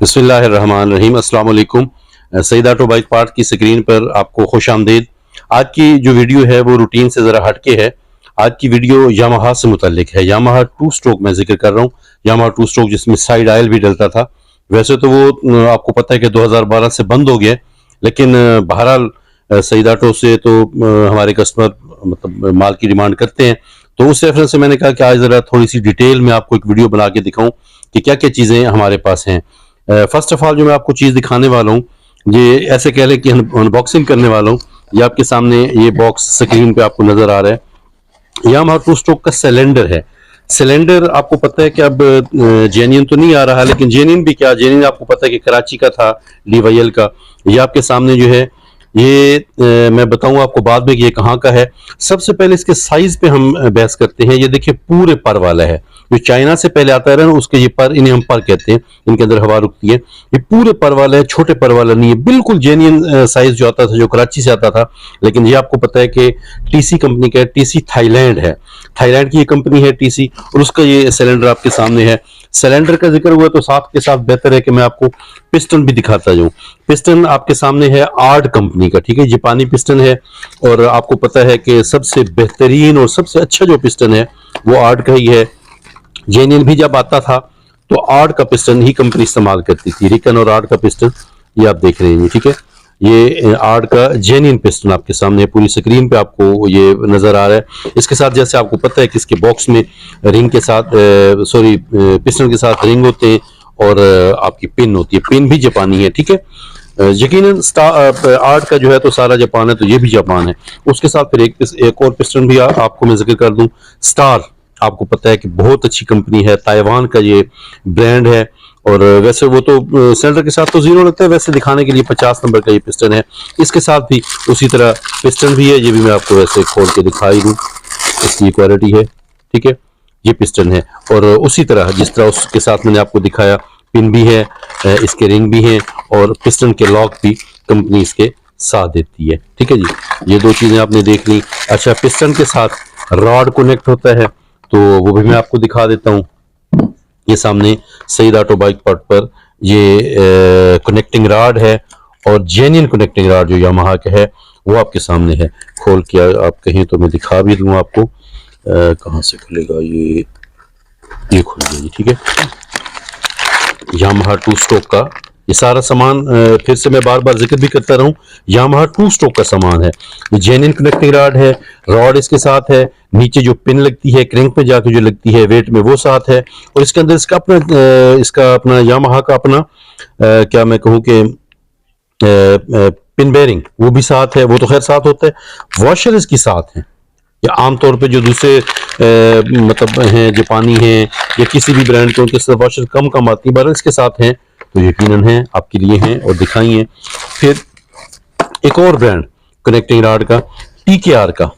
बिस्मिल्लाहिर्रहमानिर्रहीम। अस्सलाम वालेकुम। सईद ऑटो बाइक पार्ट की स्क्रीन पर आपको खुश आमदीद। आज की जो वीडियो है वो रूटीन से ज़रा हटके है। आज की वीडियो यामाहा से मुतल्लिक है। यामाहा टू स्ट्रोक मैं जिक्र कर रहा हूँ। यामाहा टू स्ट्रोक जिसमें साइड आयल भी डलता था। वैसे तो वो आपको पता है कि 2012 से बंद हो गया, लेकिन बहरहाल सईद ऑटो से तो हमारे कस्टमर मतलब माल की डिमांड करते हैं, तो उस रेफरेंस से मैंने कहा कि आज ज़रा थोड़ी सी डिटेल में आपको एक वीडियो बना के दिखाऊं कि क्या क्या चीज़ें हमारे पास हैं। फर्स्ट ऑफ ऑल जो मैं आपको चीज़ दिखाने वाला हूँ, ये ऐसे कह लें कि अनबॉक्सिंग करने वाला हूँ। ये आपके सामने ये बॉक्स स्क्रीन पे आपको नजर आ रहा है। यामाहा टू स्ट्रोक का सिलेंडर है। सिलेंडर आपको पता है कि अब जेन्युइन तो नहीं आ रहा, लेकिन जेन्युइन भी क्या, जेन्युइन आपको पता है कि कराची का था, डीवाईएल का। ये आपके सामने जो है ये मैं बताऊं आपको बाद में कि ये कहाँ का है। सबसे पहले इसके साइज पे हम बहस करते हैं। ये देखिए पूरे पर वाला है। जो चाइना से पहले आता है ना उसके ये पर, इन्हें हम पर कहते हैं, इनके अंदर हवा रुकती है। ये पूरे पर वाला है, छोटे पर वाला नहीं है, बिल्कुल जेन्युइन साइज जो आता था, जो कराची से आता था। लेकिन ये आपको पता है कि टीसी कंपनी का है, टीसी थाईलैंड है, थाईलैंड की ये कंपनी है टीसी, और उसका ये सिलेंडर आपके सामने है। सिलेंडर का जिक्र हुआ तो साथ के साथ बेहतर है कि मैं आपको पिस्टन भी दिखाता जाऊं। पिस्टन आपके सामने है आर्ड कंपनी का, ठीक है, जापानी पिस्टन है। और आपको पता है कि सबसे बेहतरीन और सबसे अच्छा जो पिस्टन है वो आर्ड का ही है। जेन्युइन भी जब आता था तो आर्ड का पिस्टन ही कंपनी इस्तेमाल करती थी, रिकन और आर्ड का पिस्टन ये आप देख रहे हैं, ठीक है। ये आर्ड का जेन्युइन पिस्टन आपके सामने पूरी स्क्रीन पे आपको ये नजर आ रहा है। इसके साथ जैसे आपको पता है कि इसके बॉक्स में रिंग के साथ पिस्टन के साथ रिंग होते हैं और आपकी पिन होती है, पिन भी जापानी है, ठीक है। यकीनन आर्ट का जो है तो सारा जापान है, तो ये भी जापान है। उसके साथ फिर एक और पिस्टन भी आपको मैं जिक्र कर दूं, स्टार। आपको पता है कि बहुत अच्छी कंपनी है, ताइवान का ये ब्रांड है। और वैसे वो तो सिलेंडर के साथ तो जीरो लगता है, वैसे दिखाने के लिए 50 नंबर का ये पिस्टन है। इसके साथ भी उसी तरह पिस्टन भी है, ये भी मैं आपको वैसे खोल के दिखा ही दूं, इसकी क्वालिटी है, ठीक है। ये पिस्टन है और उसी तरह जिस तरह उसके साथ मैंने आपको दिखाया, पिन भी है, इसके रिंग भी हैं, और पिस्टन के लॉक भी कंपनी इसके साथ देती है, ठीक है जी। ये दो चीजें आपने देख ली। अच्छा, पिस्टन के साथ रॉड कनेक्ट होता है, तो वो भी मैं आपको दिखा देता हूँ। ये सामने सईद ऑटो बाइक पार्ट पर ये कनेक्टिंग रॉड है, और जेन्युइन कनेक्टिंग रॉड जो यामाहा का है वो आपके सामने है। खोल के आप कहें तो मैं दिखा भी दूँ आपको। कहाँ से खुलेगा ये खुल गया जी, ठीक है। यामाहा टू स्ट्रोक का ये सारा सामान, फिर से मैं बार बार जिक्र भी करता रहूं, यामाहा टू स्ट्रोक का सामान है। ये जेन्युइन कनेक्टिंग रॉड है, रॉड इसके साथ है, नीचे जो पिन लगती है क्रैंक पे जाके जो लगती है वेट में वो साथ है, और इसके अंदर इसका अपना यामाहा का अपना क्या मैं कहूँ कि पिन बेरिंग वो भी साथ है। वो तो खैर साथ होता है। वॉशर इसकी साथ है। या आमतौर पे जो दूसरे मतलब हैं, जापानी हैं या किसी भी ब्रांड के, उनके साथ वॉशर कम आती है, बहरहाल इसके साथ हैं तो यकीनन है आपके लिए हैं और दिखाई हैं। फिर एक और ब्रांड कनेक्टिंग रॉड का, टीकेआर का,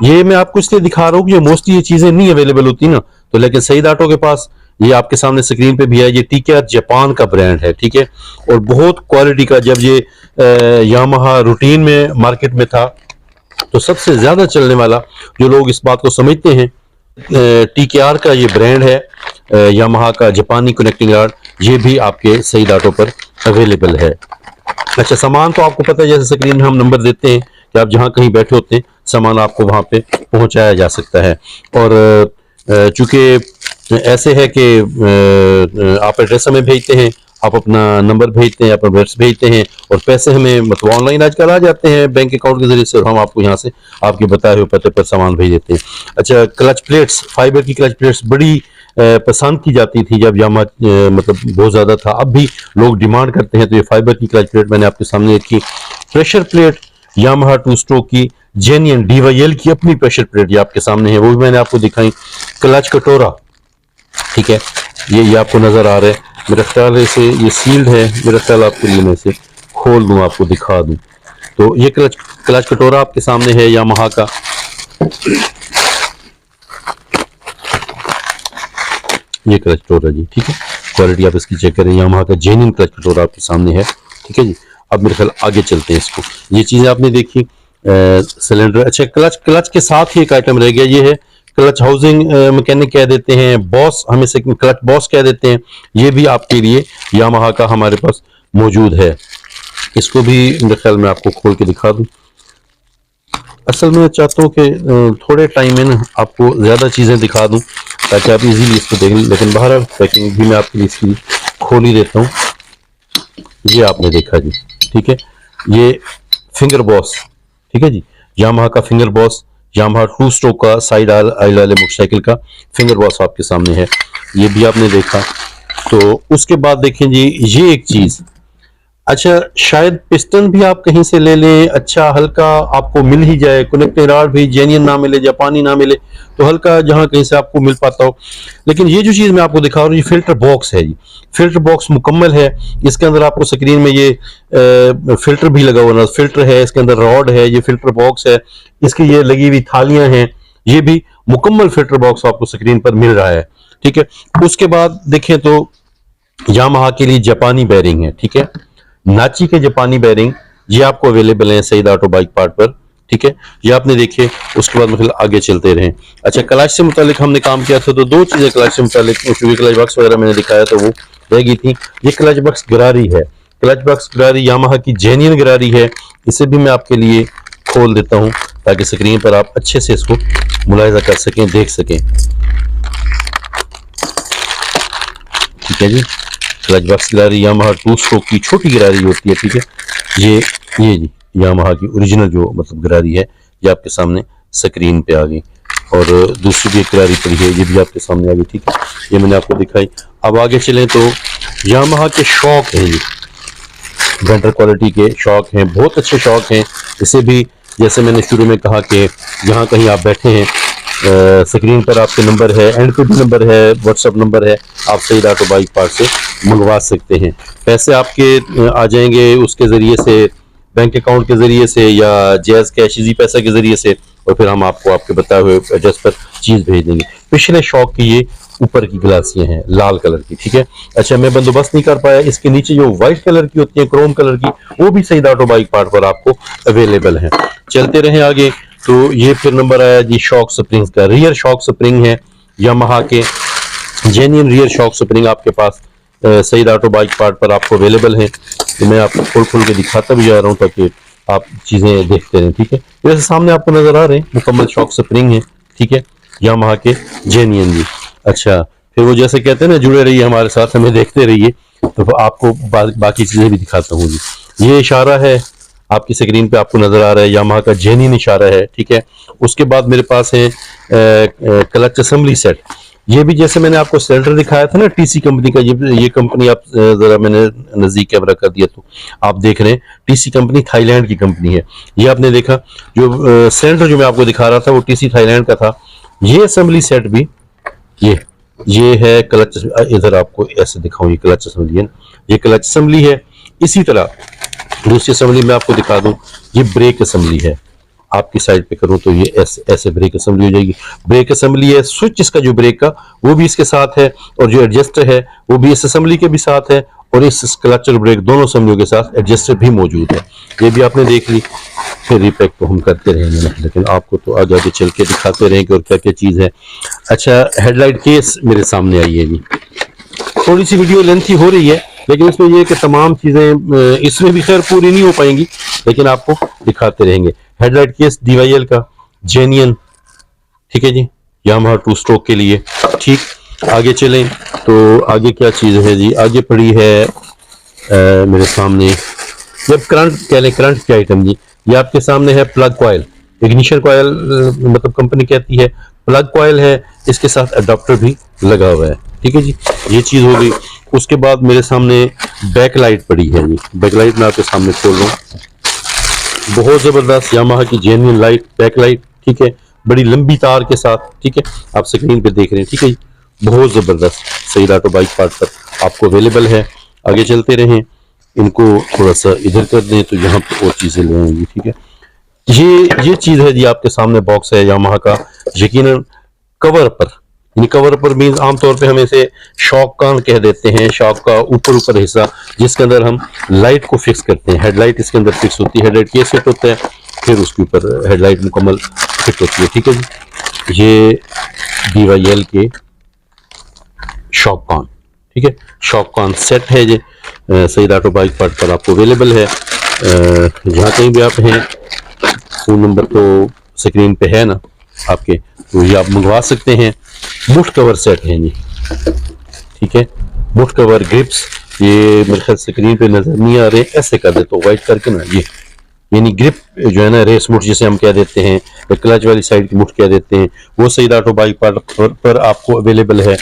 ये मैं आपको इसलिए दिखा रहा हूँ कि मोस्टली ये चीजें नहीं अवेलेबल होती ना, तो लेकिन सईद ऑटो के पास ये आपके सामने स्क्रीन पे भी है। ये टीकेआर जापान का ब्रांड है, ठीक है, और बहुत क्वालिटी का। जब ये यामाहा रूटीन में मार्केट में था तो सबसे ज्यादा चलने वाला, जो लोग इस बात को समझते हैं, टीकेआर का ये ब्रांड है, यामाहा का जापानी कनेक्टिंग रॉड, ये भी आपके सईद ऑटो पर अवेलेबल है। अच्छा, सामान तो आपको पता है, जैसे स्क्रीन में हम नंबर देते हैं कि आप जहां कहीं बैठे होते हैं सामान आपको वहां पे पहुंचाया जा सकता है। और चूंकि ऐसे है कि आप एड्रेस हमें भेजते हैं, आप अपना नंबर भेजते हैं, अपना एड्रेस भेजते हैं, और पैसे हमें मतलब ऑनलाइन आजकल आ जाते हैं बैंक अकाउंट के जरिए से, और हम आपको यहाँ से आपके बताए हुए पते पर सामान भेज देते हैं। अच्छा, क्लच प्लेट्स, फाइबर की क्लच प्लेट्स बड़ी पसंद की जाती थी जब यामाहा मतलब बहुत ज्यादा था, अब भी लोग डिमांड करते हैं, तो ये फाइबर की क्लच प्लेट मैंने आपके सामने रखी। Pressure plate Yamaha two stroke की, जेन्युइन डीवाईएल की अपनी प्रेशर प्लेट ये आपके सामने है, वो भी मैंने आपको दिखाई। क्लच कटोरा, ठीक है, ये आपको नजर आ रहा है। मेरा ख्याल से ये सील्ड है, मेरा ख्याल आपके लिए मैं इसे खोल दूं, आपको दिखा दूं। तो ये क्लच कटोरा आपके सामने है यामाहा का। ये क्लच कटोरा जी, ठीक है, क्वालिटी आप इसकी चेक करें, यामाहा का जेन्युइन क्लच कटोरा आपके सामने है, ठीक है जी। अब मेरे ख्याल आगे चलते हैं इसको। ये चीजें आपने देखी, सिलेंडर। अच्छा, क्लच के साथ ही एक आइटम रह गया, ये है क्लच हाउसिंग मैकेनिक कह देते हैं, बॉस हमें क्लच बॉस कह देते हैं, ये भी आपके लिए यामाहा का हमारे पास मौजूद है। इसको भी मेरे ख्याल में आपको खोल के दिखा दूं। असल में चाहता हूँ कि थोड़े टाइम में ना आपको ज़्यादा चीज़ें दिखा दूं ताकि आप इजीली इसको देख लें, लेकिन बहरहाल पैकिंग भी मैं आपके लिए इसकी खोल ही देता हूँ। ये आपने देखा जी, ठीक है, ये फिंगर बॉस, ठीक है जी, यामाहा का फिंगर बॉस, यामाहा 2 स्ट्रोक का साइड आइल वाले मोटरसाइकिल का फिंगर बॉस आपके सामने है, ये भी आपने देखा। तो उसके बाद देखें जी, ये एक चीज़, अच्छा शायद पिस्टन भी आप कहीं से ले लें, अच्छा हल्का आपको मिल ही जाए, कनेक्टिंग रॉड भी जेन्युइन ना मिले, जापानी ना मिले, तो हल्का जहां कहीं से आपको मिल पाता हो। लेकिन ये जो चीज़ मैं आपको दिखा रहा हूँ, ये फिल्टर बॉक्स है जी, फिल्टर बॉक्स मुकम्मल है। इसके अंदर आपको स्क्रीन में ये फिल्टर भी लगा हुआ, फिल्टर है, इसके अंदर रॉड है, ये फिल्टर बॉक्स है, इसकी ये लगी हुई थालियां हैं, ये भी मुकम्मल फिल्टर बॉक्स आपको स्क्रीन पर मिल रहा है, ठीक है। उसके बाद देखें तो यामाहा के लिए जापानी बैरिंग है, ठीक है, नाची के जापानी बैरिंग ये आपको अवेलेबल है सईद ऑटो बाइक पार्ट पर, ठीक है, ये आपने देखे। उसके बाद मतलब आगे चलते रहे। अच्छा क्लच से मुतालिक हमने काम किया था, तो दो चीजें क्लच से मुतालिक, क्योंकि क्लच बॉक्स वगैरह मैंने दिखाया तो वो रह गई थी। ये क्लच बॉक्स गरारी है, क्लच बॉक्स गरारी यामाहा की जेन्युइन गरारी है, इसे भी मैं आपके लिए खोल देता हूँ ताकि स्क्रीन पर आप अच्छे से इसको मुलाहिजा कर सकें, देख सकें, ठीक है जी। Clutch box Girari Yamaha 2 stroke की छोटी गिरारी होती है, ठीक है, ये जी यामाहा की ओरिजिनल जो मतलब गिरारी है, ये आपके सामने स्क्रीन पे आ गई। और दूसरी भी एक गिरारी पड़ी है, ये भी आपके सामने आ गई, ठीक है, ये मैंने आपको दिखाई। अब आगे चलें तो यामाहा के शॉक हैं, ये बेटर क्वालिटी के शॉक हैं, बहुत अच्छे शॉक हैं। इसे भी जैसे मैंने शुरू में कहा कि यहाँ कहीं आप बैठे हैं, स्क्रीन पर आपके नंबर है, एंड पे भी नंबर है, व्हाट्सअप नंबर है, आप सईद ऑटो बाइक पार्ट से मंगवा सकते हैं। पैसे आपके आ जाएंगे उसके ज़रिए से, बैंक अकाउंट के ज़रिए से या जैज़ कैश इजी पैसा के ज़रिए से, और फिर हम आपको आपके बताए हुए एड्रेस पर चीज़ भेज देंगे। पिछले शॉक की ये ऊपर की ग्लासियाँ हैं लाल कलर की, ठीक है। अच्छा मैं बंदोबस्त नहीं कर पाया, इसके नीचे जो व्हाइट कलर की होती है, क्रोम कलर की, वो भी सईद ऑटो बाइक पार्ट पर आपको अवेलेबल है। चलते रहे आगे, तो ये फिर नंबर आया जी शॉक स्प्रिंग्स का। रियर शॉक स्प्रिंग है यामाहा के, जेन्युइन रियर शॉक स्प्रिंग आपके पास सईद ऑटो बाइक पार्ट पर आपको अवेलेबल है। तो मैं आपको खोल खोल के दिखाता भी जा रहा हूँ ताकि आप चीजें देखते रहें, ठीक है। जैसे सामने आपको नजर आ रहे हैं मुकम्मल शॉक स्प्रिंग है, ठीक है, यामाहा के जेन्युइन जी। अच्छा फिर वो जैसे कहते हैं ना, जुड़े रहिए हमारे साथ, हमें देखते रहिए, तो आपको बाकी चीजें भी दिखाता हूँ जी। ये इशारा है आपकी स्क्रीन पे आपको नजर आ रहा है, यामाहा का जेन्युइन इशारा है, ठीक है। उसके बाद मेरे पास है क्लच असेंबली सेट। ये भी जैसे मैंने आपको सिलेंडर दिखाया था ना टीसी कंपनी का, ये कंपनी आप जरा मैंने नजदीक कैमरा कर दिया तो आप देख रहे हैं, टीसी कंपनी थाईलैंड की कंपनी है। ये आपने देखा जो सिलेंडर जो मैं आपको दिखा रहा था वो टीसी थाईलैंड का था। ये असेंबली सेट भी ये है क्लच, इधर आपको ऐसे दिखाऊं, ये क्लच असेंबली है, ये क्लच असेंबली है। इसी तरह दूसरी असेंबली में आपको दिखा दूं, ये ब्रेक असेंबली है। आपकी साइड पे करूं तो ये ऐसे ब्रेक असेंबली हो जाएगी। ब्रेक असेंबली है, स्विच इसका जो ब्रेक का वो भी इसके साथ है, और जो एडजस्टर है वो भी इस असेंबली के भी साथ है, और इस क्लच और ब्रेक दोनों असेंबलियों के साथ एडजस्टर भी मौजूद है। ये भी आपने देख ली। फिर रिपैक तो हम करते रहेंगे, लेकिन आपको तो आगे आगे चल के दिखाते रहेंगे और क्या क्या चीज़ है। अच्छा हेडलाइट केस मेरे सामने आई है जी। थोड़ी सी वीडियो लेंथी हो रही है, लेकिन इसमें ये कि तमाम चीज़ें इसमें भी खैर पूरी नहीं हो पाएंगी, लेकिन आपको दिखाते रहेंगे। हेडलाइट केस DYL का जेन्युइन, ठीक है जी, यामाहा 2 स्ट्रोक के लिए, ठीक। आगे चलें तो आगे क्या चीज़ है जी, आगे पड़ी है मेरे सामने, जब करंट कह लें, करंट की आइटम जी, ये आपके सामने है प्लग कॉयल, इग्निशन कॉयल, मतलब कंपनी कहती है प्लग कॉयल है, इसके साथ अडॉप्टर भी लगा हुआ है, ठीक है जी, ये चीज़ हो गई। उसके बाद मेरे सामने बैक लाइट पड़ी है जी, बैक लाइट मैं आपके सामने खोल रहा हूँ, बहुत ज़बरदस्त यामाहा की जेन्युइन लाइट, बैक लाइट, ठीक है, बड़ी लंबी तार के साथ, ठीक है, आप स्क्रीन पे देख रहे हैं, ठीक है जी, बहुत ज़बरदस्त सईद ऑटो बाइक पार्ट पर आपको अवेलेबल है। आगे चलते रहें, इनको थोड़ा सा इधर कर दें तो यहाँ पर और चीज़ें ले आएंगी, ठीक है। ये चीज़ है जी, आपके सामने बॉक्स है यामाहा का, यकीनन कवर पर, यानी कवर पर मीन्स आमतौर पे हम इसे शॉक कान कह देते हैं, शॉक का ऊपर हिस्सा जिसके अंदर हम लाइट को फिक्स करते हैं। हेडलाइट इसके अंदर फिक्स होती है, हेडलाइट केस फिट होता है, फिर उसके ऊपर हेडलाइट मुकम्मल फिट होती है। ठीक है जी, ये BYL के शॉककॉन, ठीक है, शॉककॉन सेट है ये, सईद ऑटो बाइक पार्ट पर आपको अवेलेबल है। जहाँ कहीं भी आप हैं, फ़ोन नंबर तो स्क्रीन पे है ना आपके, तो ये आप मंगवा सकते हैं। मुफ्त कवर सेट है जी, ठीक है, मुफ्त कवर ग्रिप्स, ये मेरे ख्याल स्क्रीन पे नजर नहीं आ रहे, ऐसे कर दे तो वाइट करके ना, ये यानी ग्रिप जो है ना, रेस मुठ जिसे हम कह देते हैं, क्लच वाली साइड की मुठ कह देते हैं, वो सईद ऑटो बाइक पर आपको अवेलेबल है।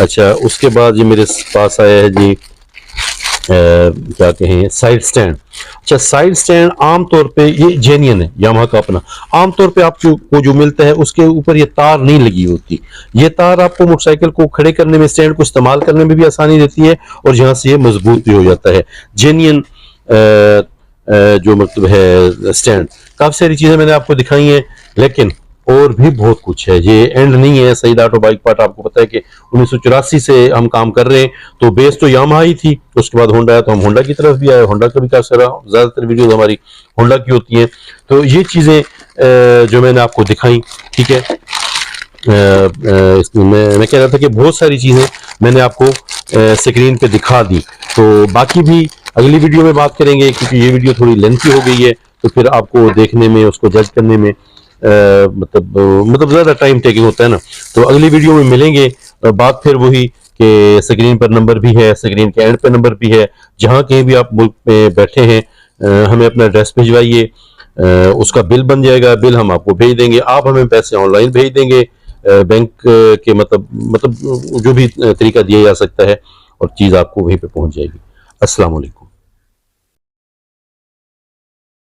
अच्छा, उसके बाद ये मेरे पास आया है जी क्या कहें, साइड स्टैंड। अच्छा, साइड स्टैंड आमतौर पे ये जेन्युइन है यामाहा का अपना, आमतौर पे आपको को जो मिलता है उसके ऊपर ये तार नहीं लगी होती। ये तार आपको मोटरसाइकिल को खड़े करने में, स्टैंड को इस्तेमाल करने में भी आसानी देती है और जहां से ये मजबूत भी हो जाता है। जेन्युइन जो मतलब है स्टैंड, काफी सारी चीजें मैंने आपको दिखाई हैं, लेकिन और भी बहुत कुछ है, ये एंड नहीं है। सईद ऑटो बाइक पार्ट आपको पता है कि 1984 से हम काम कर रहे हैं, तो बेस तो यामाहा ही थी, उसके बाद होंडा है तो हम होंडा की तरफ भी आए, होंडा का भी काफी सारा, ज्यादातर वीडियोस हमारी होंडा की होती हैं। तो ये चीजें जो मैंने आपको दिखाई, ठीक है, मैं कह रहा था कि बहुत सारी चीजें मैंने आपको स्क्रीन पे दिखा दी, तो बाकी भी अगली वीडियो में बात करेंगे, क्योंकि ये वीडियो थोड़ी लेंथी हो गई है, तो फिर आपको देखने में, उसको जज करने में मतलब ज्यादा टाइम टेकिंग होता है ना। तो अगली वीडियो में मिलेंगे, बात फिर वही कि स्क्रीन पर नंबर भी है, स्क्रीन के एंड पे नंबर भी है, जहां कहीं भी आप मुल्क में बैठे हैं, हमें अपना एड्रेस भिजवाइए, उसका बिल बन जाएगा, बिल हम आपको भेज देंगे, आप हमें पैसे ऑनलाइन भेज देंगे, बैंक के मतलब जो भी तरीका दिया जा सकता है, और चीज आपको वहीं पे पहुंच जाएगी। अस्सलाम वालेकुम।